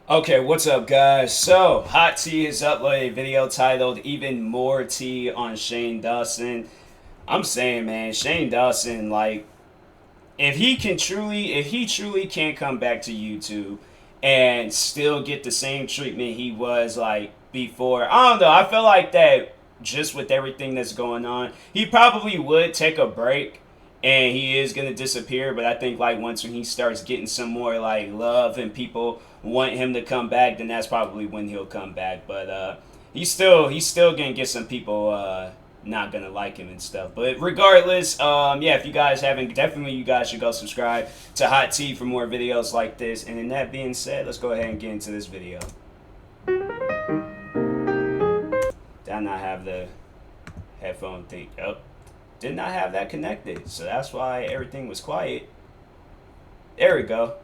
Okay, what's up, guys? So, Hot T has uploaded a video titled Even More Tea on Shane Dawson. I'm saying, man, Shane Dawson, like, if he truly can't come back to YouTube and still get the same treatment he was, like, before, I don't know, I feel like that just with everything that's going on, he probably would take a break and he is gonna disappear. But I think like once when he starts getting some more like love and people want him to come back, then that's probably when he'll come back. But he's still gonna get some people not gonna like him and stuff. But regardless, yeah, if you guys haven't, definitely you guys should go subscribe to Hot Tea for more videos like this. And in that being said, let's go ahead and get into this video. Did I not have the headphone thing? Oh, did not have that connected, so that's why everything was quiet. There we go.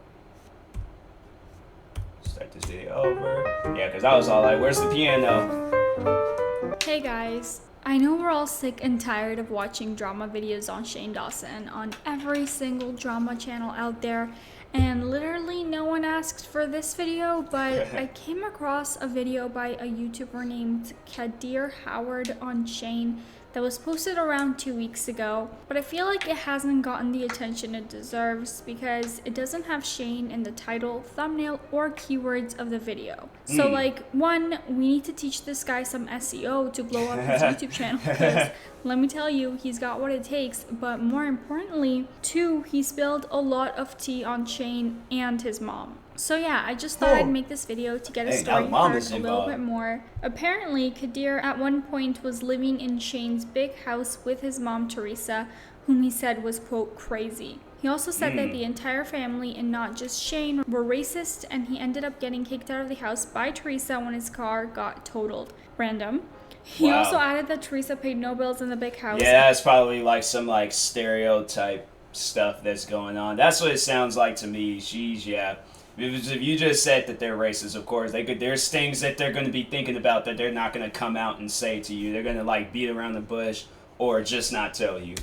Start this video over. Yeah, because I was all like, where's the piano? Hey guys, I know we're all sick and tired of watching drama videos on Shane Dawson on every single drama channel out there, and literally no one asked for this video, but I came across a video by a YouTuber named Kadir Howard on Shane that was posted around 2 weeks ago, but I feel like it hasn't gotten the attention it deserves because it doesn't have Shane in the title, thumbnail, or keywords of the video. So like, one, we need to teach this guy some SEO to blow up his YouTube channel because let me tell you, he's got what it takes, but more importantly, two, he spilled a lot of tea on Shane and his mom. So yeah, I just thought I'd make this video to get a story heard a little bit more. Apparently, Kadir at one point was living in Shane's big house with his mom Teresa, whom he said was, quote, crazy. He also said that the entire family and not just Shane were racist, and he ended up getting kicked out of the house by Teresa when his car got totaled. Random. He also added that Teresa paid no bills in the big house. Yeah, that's probably like some like stereotype stuff that's going on. That's what it sounds like to me. Yeah. Because if you just said that they're racist, of course they could. There's things that they're going to be thinking about that they're not going to come out and say to you. They're going to like beat around the bush or just not tell you.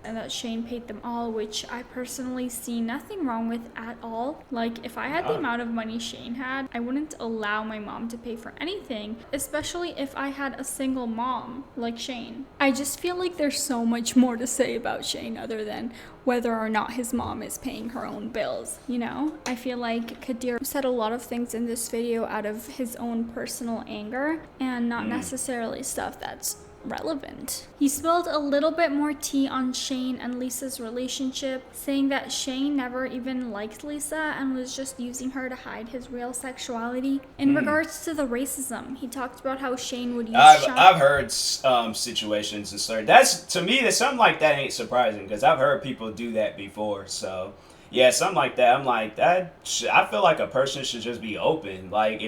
And that Shane paid them all, which I personally see nothing wrong with at all. Like, if I had the amount of money Shane had, I wouldn't allow my mom to pay for anything, especially if I had a single mom like Shane. I just feel like there's so much more to say about Shane other than whether or not his mom is paying her own bills, you know? I feel like Kadir said a lot of things in this video out of his own personal anger and not necessarily stuff that's relevant. He spilled a little bit more tea on Shane and Lisa's relationship, saying that Shane never even liked Lisa and was just using her to hide his real sexuality. In regards to the racism, he talked about how Shane would use I've heard situations and stuff. That's to me that something like that ain't surprising because I've heard people do that before. So yeah, something like that. I'm like that. I feel like a person should just be open. Like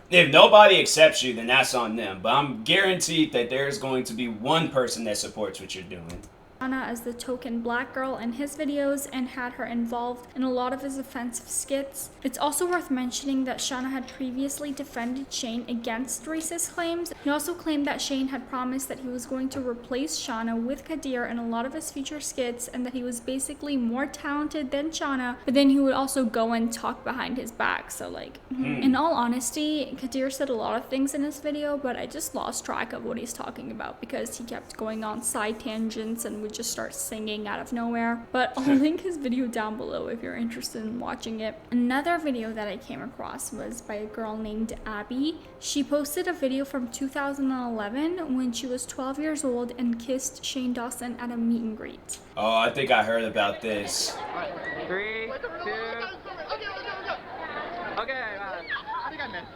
if nobody accepts you, then that's on them. But I'm guaranteed that there's going to be one person that supports what you're doing. Shauna as the token black girl in his videos and had her involved in a lot of his offensive skits. It's also worth mentioning that Shauna had previously defended Shane against racist claims. He also claimed that Shane had promised that he was going to replace Shauna with Kadir in a lot of his future skits and that he was basically more talented than Shauna, but then he would also go and talk behind his back. So like, in all honesty, Kadir said a lot of things in his video, but I just lost track of what he's talking about because he kept going on side tangents and would just start singing out of nowhere. But I'll link his video down below if you're interested in watching it. Another video that I came across was by a girl named Abby. She posted a video from 2011 when she was 12 years old and kissed Shane Dawson at a meet and greet. Oh, I think I heard about this. 3, 2.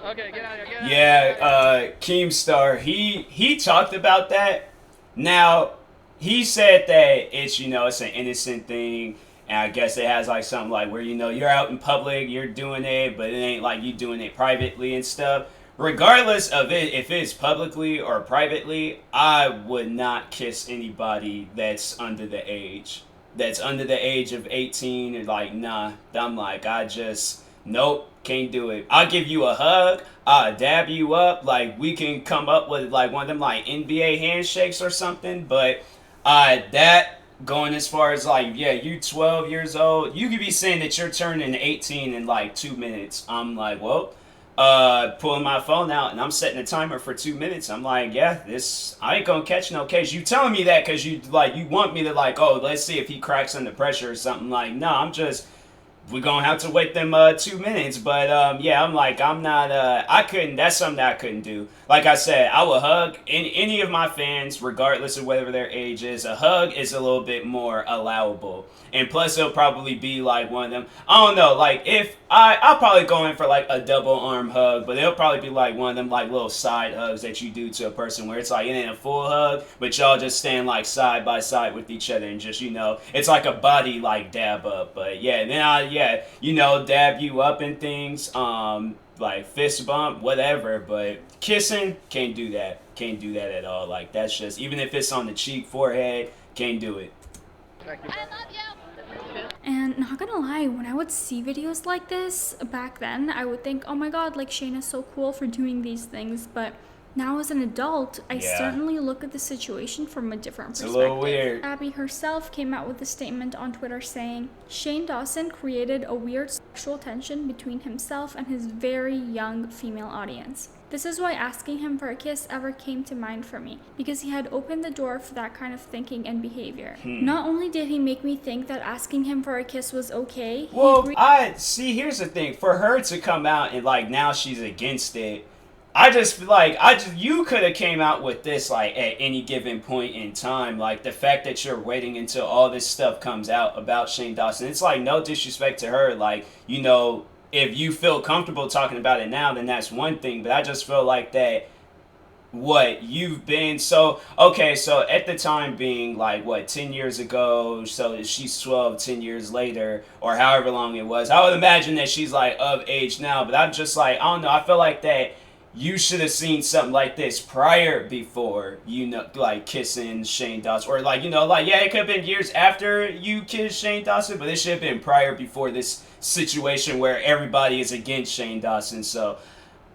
Okay, get out of here. Yeah, Keemstar, he talked about that. Now, he said that it's, it's an innocent thing, and I guess it has like something like where, you're out in public, you're doing it, but it ain't like you doing it privately and stuff. Regardless of it, if it's publicly or privately, I would not kiss anybody that's under the age. That's under the age of 18, and like, nah, I'm like, nope, can't do it. I'll give you a hug, I'll dab you up, like we can come up with like one of them like NBA handshakes or something, but that going as far as like, yeah, you 12 years old, you could be saying that you're turning 18 in like 2 minutes. I'm like, well, pulling my phone out and I'm setting a timer for 2 minutes. I'm like, yeah, I ain't gonna catch no case. You telling me that because you want me to like, oh, let's see if he cracks under pressure or something. Like, no, we're gonna have to wait them 2 minutes. But yeah, I'm like, I'm not I couldn't, that's something that I couldn't do. Like I said, I would hug any of my fans regardless of whatever their age is. A hug is a little bit more allowable, and plus it'll probably be like one of them, I don't know, like if I'll probably go in for like a double arm hug, but it'll probably be like one of them like little side hugs that you do to a person where it's like it ain't a full hug, but y'all just stand like side by side with each other and just, it's like a body like dab up. But yeah, then dab you up and things, like fist bump, whatever. But kissing, can't do that at all. Like, that's just, even if it's on the cheek, forehead, can't do it. I love you. And not gonna lie, when I would see videos like this back then, I would think, oh my god, like Shane is so cool for doing these things. But now as an adult, I certainly look at the situation from a different perspective. It's a little weird. Abby herself came out with a statement on Twitter saying, Shane Dawson created a weird sexual tension between himself and his very young female audience. This is why asking him for a kiss ever came to mind for me, because he had opened the door for that kind of thinking and behavior. Not only did he make me think that asking him for a kiss was okay, well, here's the thing. For her to come out and like now she's against it, you could have came out with this like at any given point in time. Like the fact that you're waiting until all this stuff comes out about Shane Dawson, it's like no disrespect to her. Like, if you feel comfortable talking about it now, then that's one thing. But I just feel like that you've been so at the time being like 10 years ago, so she's 10 years later or however long it was, I would imagine that she's like of age now. But I'm just like, I don't know, I feel like that you should have seen something like this before like kissing Shane Dawson, or it could have been years after you kissed Shane Dawson, but it should have been before this situation where everybody is against Shane Dawson. So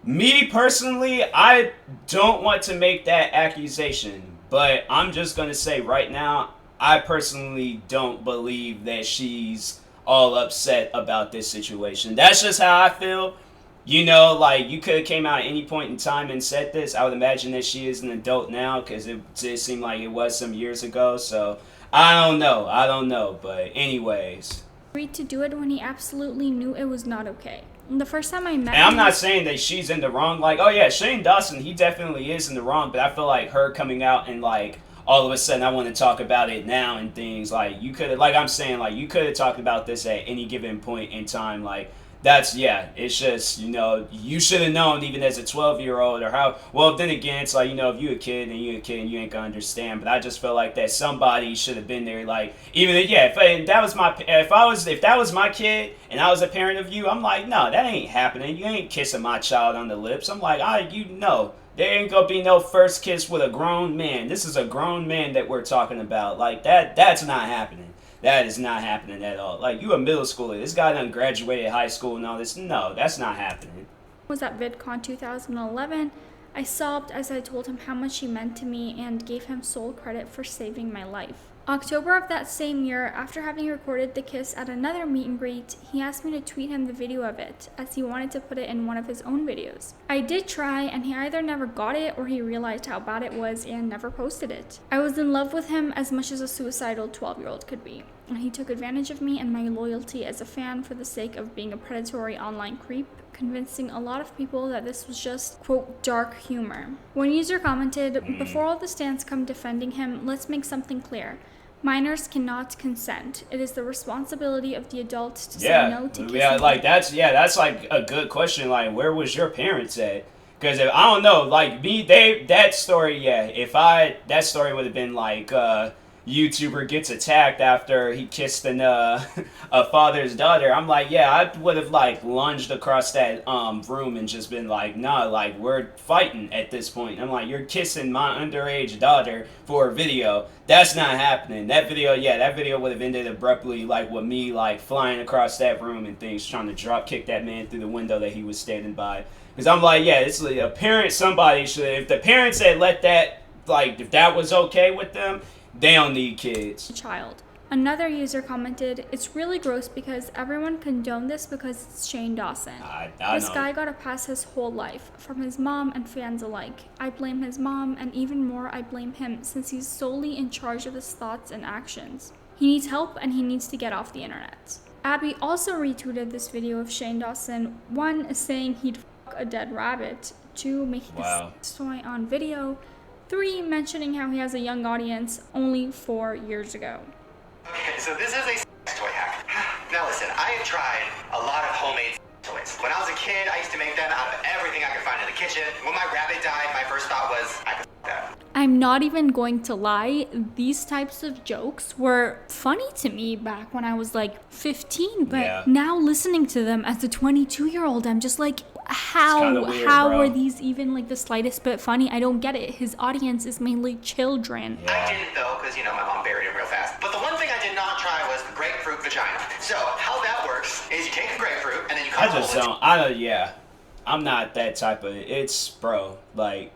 me personally, I don't want to make that accusation, but I'm just gonna say right now, I personally don't believe that she's all upset about this situation. That's just how I feel. You could have came out at any point in time and said this. I would imagine that she is an adult now because it did seem like it was some years ago. So, I don't know. But anyways. Agreed to do it when he absolutely knew it was not okay. The first time I met him... And I'm not saying that she's in the wrong. Like, oh yeah, Shane Dawson, he definitely is in the wrong. But I feel like her coming out and like, all of a sudden I want to talk about it now and things. Like, you could have, like I'm saying, like, you could have talked about this at any given point in time. Like, it's just, you should have known even as a 12-year-old or how, well, then again, it's like, if you a kid and you ain't gonna understand, but I just feel like that somebody should have been there, like, even, if that was my kid and I was a parent of you, I'm like, no, that ain't happening, you ain't kissing my child on the lips. I'm like, there ain't gonna be no first kiss with a grown man. This is a grown man that we're talking about, like, that's not happening. That is not happening at all. Like, you a middle schooler. This guy done graduated high school and all this. No, that's not happening. Was at VidCon 2011. I sobbed as I told him how much he meant to me and gave him sole credit for saving my life. October of that same year, after having recorded the kiss at another meet and greet, he asked me to tweet him the video of it, as he wanted to put it in one of his own videos. I did try, and he either never got it or he realized how bad it was and never posted it. I was in love with him as much as a suicidal 12-year-old could be, and he took advantage of me and my loyalty as a fan for the sake of being a predatory online creep, convincing a lot of people that this was just, quote, dark humor. One user commented, before all the stands come defending him, let's make something clear. Minors cannot consent. It is the responsibility of the adults to say no to kissing. Yeah, like that's like a good question. Like, where was your parents at? Because I don't know, like that story would have been like YouTuber gets attacked after he kissed a father's daughter. I'm like, yeah, I would have like lunged across that room and just been like, nah, like we're fighting at this point. I'm like, you're kissing my underage daughter for a video. That's not happening. That video would have ended abruptly, like with me like flying across that room and things, trying to drop kick that man through the window that he was standing by. Because I'm like, yeah, it's like a parent. Somebody should, if the parents had let that, like, if that was okay with them, they don't need kids. Child. Another user commented, "It's really gross because everyone condoned this because it's Shane Dawson. This guy got a pass his whole life, from his mom and fans alike. I blame his mom, and even more I blame him since he's solely in charge of his thoughts and actions. He needs help and he needs to get off the internet." Abby also retweeted this video of Shane Dawson, 1 saying he'd fuck a dead rabbit, 2 making a toy on video, 3 mentioning how he has a young audience only 4 years ago. Okay, so this is a sex toy hack. Now listen, I have tried a lot of homemade toys. When I was a kid, I used to make them out of everything I could find in the kitchen. When my rabbit died, my first thought was, I could that. I'm not even going to lie, these types of jokes were funny to me back when I was like 15, but now listening to them as a 22-year-old, I'm just like, how are these even like the slightest bit funny? I don't get it. His audience is mainly children. I didn't though, because my mom buried him real fast. But the one thing I did not try was grapefruit vagina. So how that works is you take a grapefruit and then you cut I'm not that type of, bro, like,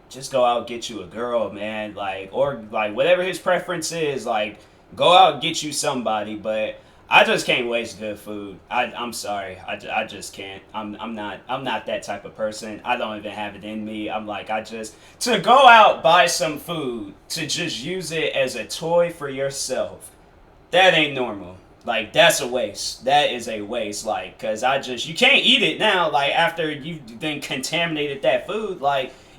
just go out and get you a girl, man, or whatever his preference is, go out and get you somebody, but I just can't waste good food. I'm sorry, I just can't. I'm not that type of person. I don't even have it in me. To go out, buy some food, to just use it as a toy for yourself, that ain't normal. That's a waste. That is a waste. Cause you can't eat it now, after you've then contaminated that food,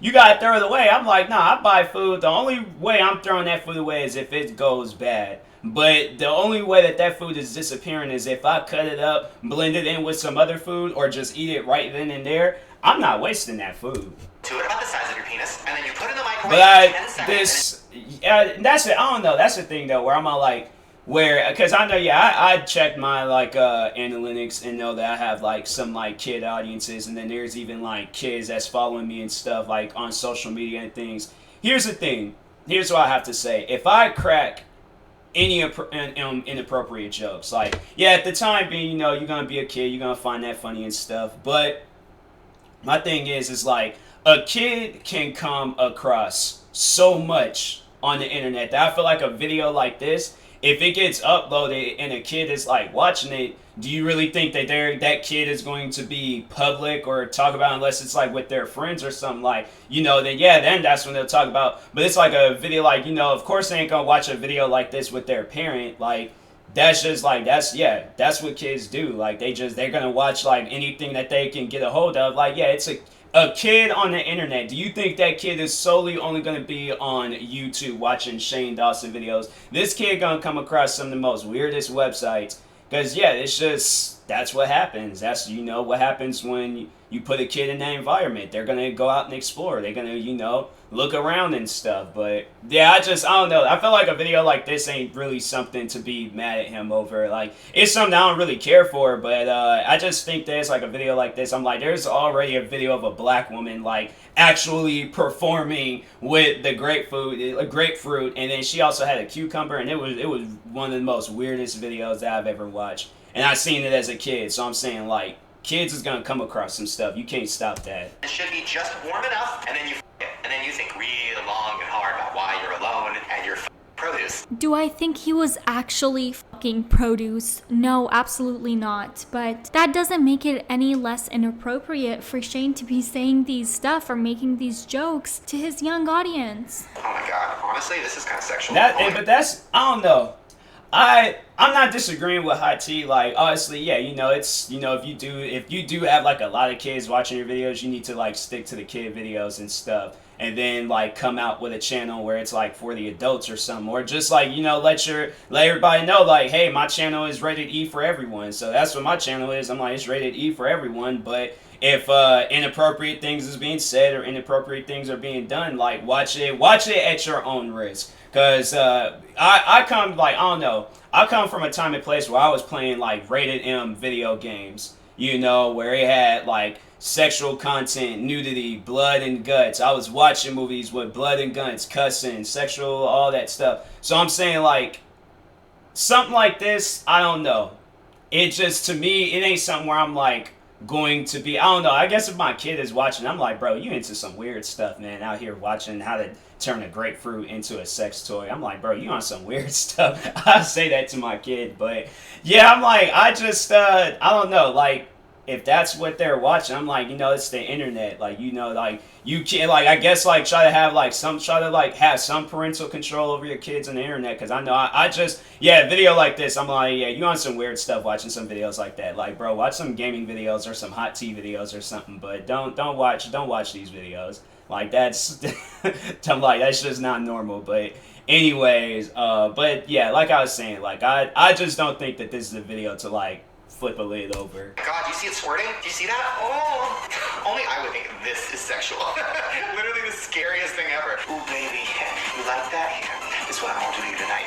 you gotta throw it away. I'm nah, I buy food. The only way I'm throwing that food away is if it goes bad. But the only way that food is disappearing is if I cut it up, blend it in with some other food, or just eat it right then and there. I'm not wasting that food. To it about the size of your penis, and then you put it in the microwave for 10 seconds. That's it. I don't know. That's the thing though, where I'm all because I know, I checked my analytics and know that I have some kid audiences, and then there's even kids that's following me and stuff on social media and things. Here's the thing. Here's what I have to say. If I crack any inappropriate jokes, at the time being, you're gonna be a kid, you're gonna find that funny and stuff. But my thing is a kid can come across so much on the internet that I feel like a video like this, if it gets uploaded and a kid is watching it, do you really think that that kid is going to be public or talk about, unless it's with their friends or something, then that's when they'll talk about. But it's a video of course they ain't gonna watch a video like this with their parent. That's just that's what kids do. They're gonna watch anything that they can get a hold of. It's a kid on the internet. Do you think that kid is solely only going to be on YouTube watching Shane Dawson videos? This kid going to come across some of the most weirdest websites. Because, it's just, that's what happens. That's, what happens when you put a kid in that environment. They're going to go out and explore. They're going to, look around and stuff. But, I don't know. I feel like a video like this ain't really something to be mad at him over. It's something I don't really care for. But I just think there's, a video like this. I'm there's already a video of a black woman, actually performing with the grapefruit. And then she also had a cucumber. And it was one of the most weirdest videos that I've ever watched. And I seen it as a kid. So I'm saying, kids is going to come across some stuff. You can't stop that. It should be just warm enough, and then you it. And then you think really long and hard about why you're alone and you're produce. Do I think he was actually fucking produce? No, absolutely not. But that doesn't make it any less inappropriate for Shane to be saying these stuff or making these jokes to his young audience. Oh my god, honestly, this is kind of sexual. But that's, I don't know. I'm not disagreeing with Hot T. Honestly, it's, if you do have a lot of kids watching your videos, you need to stick to the kid videos and stuff, and then come out with a channel where it's for the adults or something, or just let everybody know hey, my channel is rated E for everyone. So that's what my channel is. I'm it's rated E for everyone. But if inappropriate things is being said or inappropriate things are being done, watch it at your own risk. Cause I come I don't know. I come from a time and place where I was playing rated M video games. Where it had sexual content, nudity, blood and guts. I was watching movies with blood and guts, cussing, sexual, all that stuff. So I'm saying something like this, I don't know. It just, to me, it ain't something where I'm going to be, I don't know, I guess if my kid is watching, I'm like, bro, you into some weird stuff, man, out here watching how to turn a grapefruit into a sex toy. I'm like, bro, you on some weird stuff. I say that to my kid, but yeah, I'm like, I just, I don't know, like, if that's what they're watching, I'm like, you know, it's the internet, like, you know, like, you can't, like, I guess, like, try to have some parental control over your kids on the internet, because I know, I just, yeah, a video like this, I'm like, yeah, you on some weird stuff watching some videos like that, like, bro, watch some gaming videos or some hot tea videos or something, but don't watch these videos, like, that's, I'm like, that's just not normal, but anyways, but yeah, like I was saying, like, I just don't think that this is a video to, like, flip a lid over. God, you see it squirting? Do you see that? Oh, only I would think this is sexual. Literally the scariest thing ever. Ooh, baby, you like that? Here, this is what I'm gonna do to you tonight.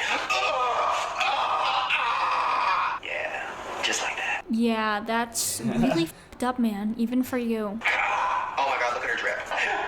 Yeah, just like that. Yeah, that's really f***ed up, man, even for you. Oh my God, look at her drip.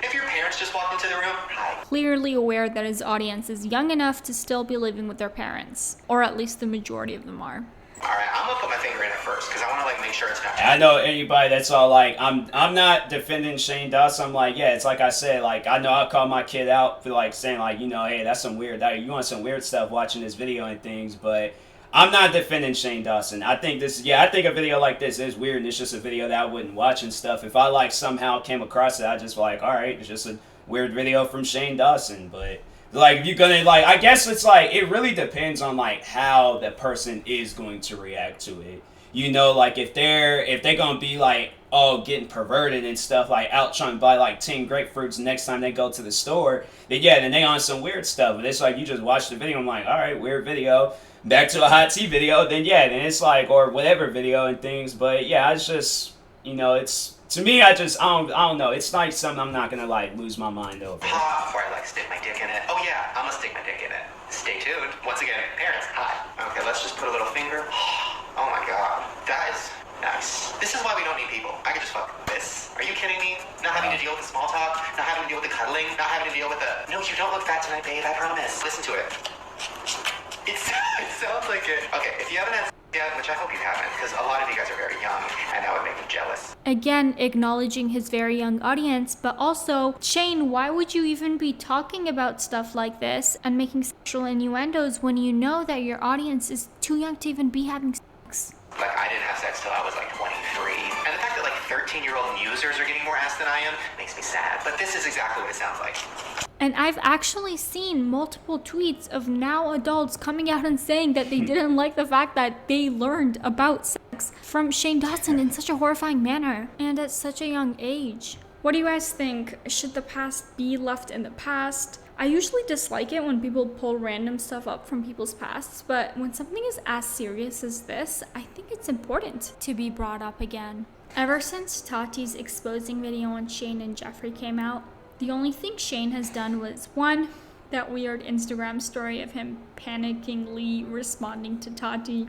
If your parents just walked into the room, hi. Clearly aware that his audience is young enough to still be living with their parents, or at least the majority of them are. Alright, I'm gonna put my finger in it first, because I want to, like, make sure it's not. I know anybody that's all like, I'm not defending Shane Dawson. I'm like, yeah, it's like I said, like, I know I call my kid out for, like, saying, like, you know, hey, that's some weird, you want some weird stuff watching this video and things, but I'm not defending Shane Dawson. I think I think a video like this is weird, and it's just a video that I wouldn't watch and stuff. If I, like, somehow came across it, I just like, alright, it's just a weird video from Shane Dawson, but like, you're gonna, like, I guess it's like, it really depends on, like, how the person is going to react to it. You know, like, if they're gonna be, like, oh, getting perverted and stuff, like, out trying to buy, like, 10 grapefruits next time they go to the store, then yeah, then they on some weird stuff. But it's like, you just watch the video, I'm like, alright, weird video, back to a hot tea video, then yeah, then it's like, or whatever video and things, but yeah, it's just, you know, it's, to me, I don't know. It's like something I'm not gonna, like, lose my mind over. Before I, like, stick my dick in it. Oh yeah, I'm gonna stick my dick in it. Stay tuned. Once again, parents, hi. Okay, let's just put a little finger. Oh my God, that is nice. This is why we don't need people. I could just fuck this. Are you kidding me? Not having to deal with the small talk, not having to deal with the cuddling, not having to deal with the, no, you don't look fat tonight, babe, I promise. Listen to it. It sounds like it. Okay, if you haven't had yet, which I hope you haven't, because a lot of you guys are very young, and that would make me jealous. Again, acknowledging his very young audience, but also, Shane, why would you even be talking about stuff like this and making sexual innuendos when you know that your audience is too young to even be having sex? Like, I didn't have sex till I was like 23. And the fact that like 13-year-old users are getting more ass than I am makes me sad. But this is exactly what it sounds like. And I've actually seen multiple tweets of now adults coming out and saying that they didn't like the fact that they learned about sex from Shane Dawson in such a horrifying manner and at such a young age. What do you guys think? Should the past be left in the past? I usually dislike it when people pull random stuff up from people's pasts, but when something is as serious as this, I think it's important to be brought up again. Ever since Tati's exposing video on Shane and Jeffree came out, the only thing Shane has done was, one, that weird Instagram story of him panickingly responding to Tati.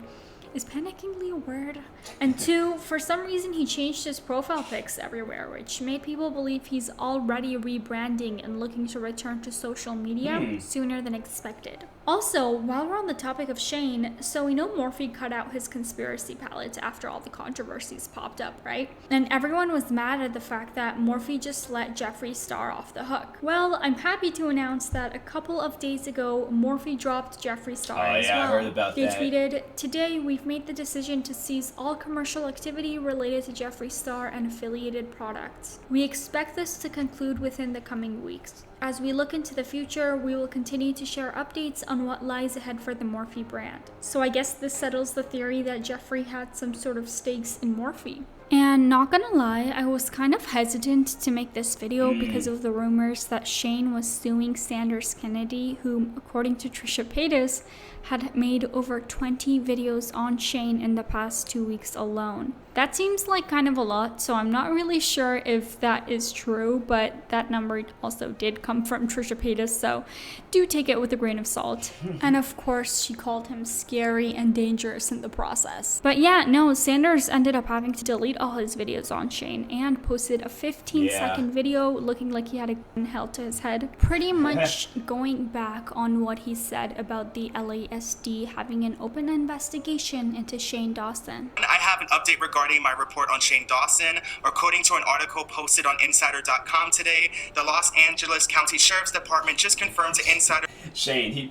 Is panickingly a word? And two, for some reason he changed his profile pics everywhere, which made people believe he's already rebranding and looking to return to social media sooner than expected. Also, while we're on the topic of Shane, so we know Morphe cut out his conspiracy palette after all the controversies popped up, right? And everyone was mad at the fact that Morphe just let Jeffree Star off the hook. Well, I'm happy to announce that a couple of days ago, Morphe dropped Jeffree Star as well. I heard about they that. tweeted, "Today we've made the decision to cease all commercial activity related to Jeffree Star and affiliated products. We expect this to conclude within the coming weeks. As we look into the future, we will continue to share updates on what lies ahead for the Morphe brand." So I guess this settles the theory that Jeffree had some sort of stakes in Morphe. And not gonna lie, I was kind of hesitant to make this video because of the rumors that Shane was suing Sanders Kennedy, who, according to Trisha Paytas, had made over 20 videos on Shane in the past 2 weeks alone. That seems like kind of a lot, so I'm not really sure if that is true, but that number also did come from Trisha Paytas, so do take it with a grain of salt. And of course, she called him scary and dangerous in the process. But yeah, no, Sanders ended up having to delete all his videos on Shane and posted a 15-second video looking like he had a gun held to his head, pretty much going back on what he said about the LASD having an open investigation into Shane Dawson. I have an update regarding my report on Shane Dawson. According to an article posted on Insider.com today, the Los Angeles County Sheriff's Department just confirmed to Insider. Shane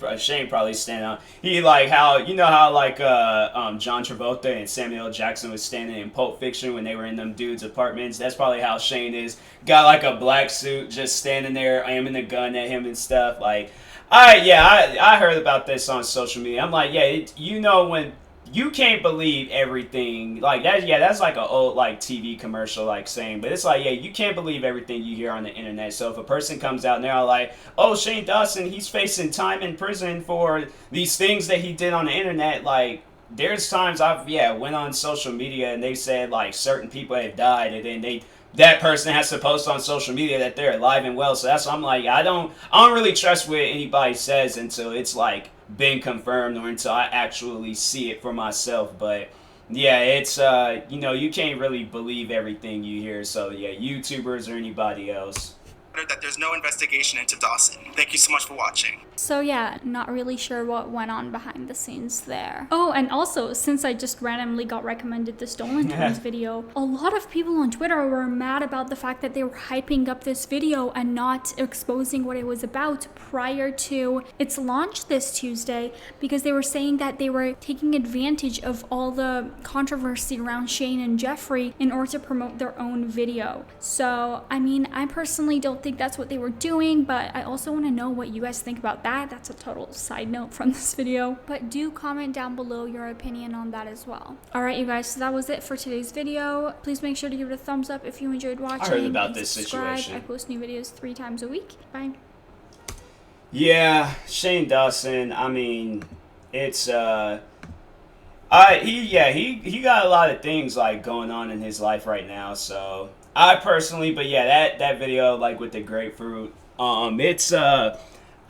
probably standing out. He like how, you know how like John Travolta and Samuel L. Jackson was standing in Pulp Fiction when they were in them dudes' apartments. That's probably how Shane is. Got like a black suit, just standing there aiming a gun at him and stuff. Like, I heard about this on social media. I'm like, you know, when you can't believe everything like that. Yeah, that's like an old like TV commercial like saying, but it's like, you can't believe everything you hear on the internet. So if a person comes out and they're like, oh, Shane Dawson, he's facing time in prison for these things that he did on the internet, like there's times I've went on social media and they said like certain people have died, and then that person has to post on social media that they're alive and well. So that's why I'm like, I don't really trust what anybody says until it's like been confirmed or until I actually see it for myself. But yeah, it's you know, you can't really believe everything you hear. So yeah, YouTubers or anybody else. That there's no investigation into Dawson. Thank you so much for watching. So yeah, not really sure what went on behind the scenes there. Oh, and also, since I just randomly got recommended the Stolen Twins video, a lot of people on Twitter were mad about the fact that they were hyping up this video and not exposing what it was about prior to its launch this Tuesday, because they were saying that they were taking advantage of all the controversy around Shane and Jeffrey in order to promote their own video. So, I mean, I personally don't think that's what they were doing, but I also want to know what you guys think about that. That's a total side note from this video, but do comment down below your opinion on that as well. Alright, you guys, so that was it for today's video. Please make sure to give it a thumbs up if you enjoyed watching. I heard about this subscribe. situation. I post new videos 3 times a week. Bye. Yeah, Shane Dawson, I mean, it's he got a lot of things like going on in his life right now. So I personally, but yeah, that video like with the grapefruit, it's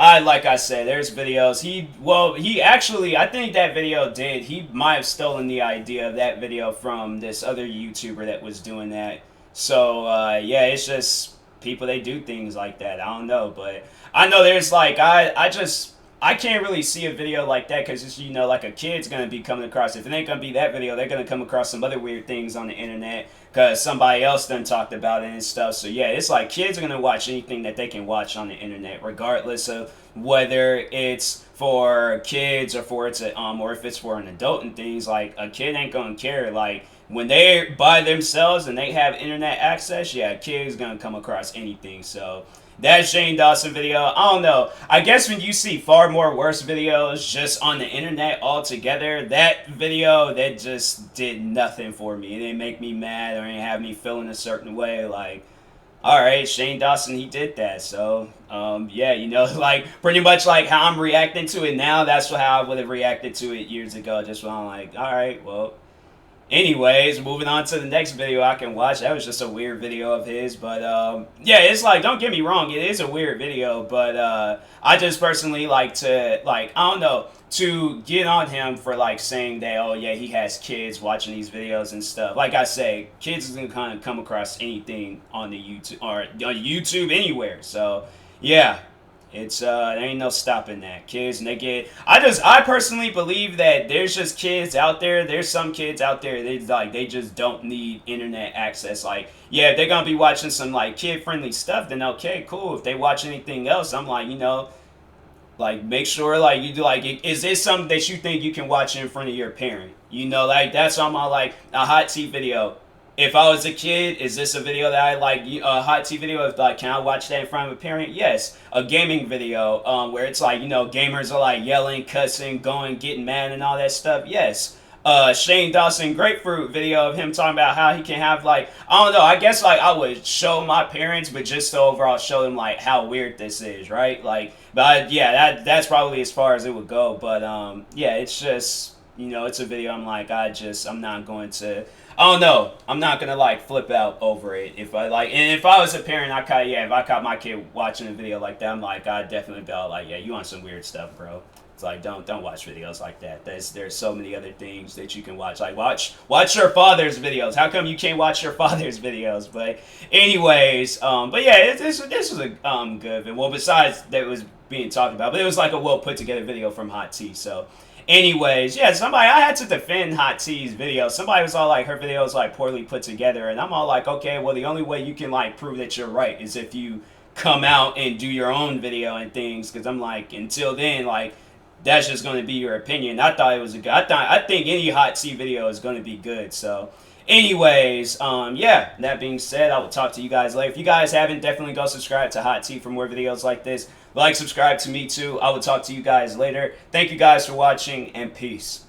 like I said, there's videos. He actually, I think that video he might have stolen the idea of that video from this other YouTuber that was doing that. So yeah, it's just people, they do things like that. I don't know, but I know there's like I can't really see a video like that because it's, you know, like a kid's going to be coming across. If it ain't going to be that video, they're going to come across some other weird things on the internet because somebody else done talked about it and stuff. So yeah, it's like kids are going to watch anything that they can watch on the internet, regardless of whether it's for kids or for or if it's for an adult and things. Like a kid ain't going to care. Like when they're by themselves and they have internet access, yeah, a kid's going to come across anything. So that Shane Dawson video, I don't know. I guess when you see far more worse videos just on the internet altogether, that video, that just did nothing for me. It didn't make me mad or it didn't have me feeling a certain way. Like, alright, Shane Dawson, he did that. So, yeah, you know, like, pretty much like how I'm reacting to it now, that's how I would have reacted to it years ago. Just when I'm like, alright, well. Anyways, moving on to the next video I can watch. That was just a weird video of his, but yeah, it's like, don't get me wrong, it is a weird video, but I just personally like to, like, I don't know, to get on him for like saying that, oh yeah, he has kids watching these videos and stuff. Like I say, kids is gonna kind of come across anything on the YouTube or on YouTube anywhere. So yeah. It's there ain't no stopping that. Kids, and they get, I personally believe that there's just kids out there, there's some kids out there, they just don't need internet access. Like, yeah, if they're gonna be watching some like kid friendly stuff, then okay, cool. If they watch anything else, I'm like, you know, like make sure like you do, like, is this something that you think you can watch in front of your parent? You know, like that's on my, like a hot tea video. If I was a kid, is this a video that I like, a hot tea video? If like, can I watch that in front of a parent? Yes. A gaming video, where it's like, you know, gamers are like yelling, cussing, getting mad and all that stuff. Yes. Shane Dawson grapefruit video of him talking about how he can have like, I don't know, I guess like I would show my parents, but just to overall show them like how weird this is, right? Like, but yeah, that's probably as far as it would go. But yeah, it's just, you know, it's a video I'm like, I'm not going to, I don't know, I'm not going to like flip out over it. If I like, and if I was a parent, if I caught my kid watching a video like that, I'm like, I'd definitely be all like, yeah, you on some weird stuff, bro. It's like don't watch videos like that. There's so many other things that you can watch. Like watch your father's videos. How come you can't watch your father's videos? But anyways, but yeah, this was a good. Well, besides that was being talked about, but it was like a well put together video from Hot T. So anyways, yeah, I had to defend Hot T's video. Somebody was all like, her video is like poorly put together, and I'm all like, okay, well the only way you can like prove that you're right is if you come out and do your own video and things. Because I'm like, until then, like, that's just going to be your opinion. I thought it was a good. I think any Hot T video is going to be good. So, anyways, yeah. That being said, I will talk to you guys later. If you guys haven't, definitely go subscribe to Hot T for more videos like this. Like, subscribe to me too. I will talk to you guys later. Thank you guys for watching, and peace.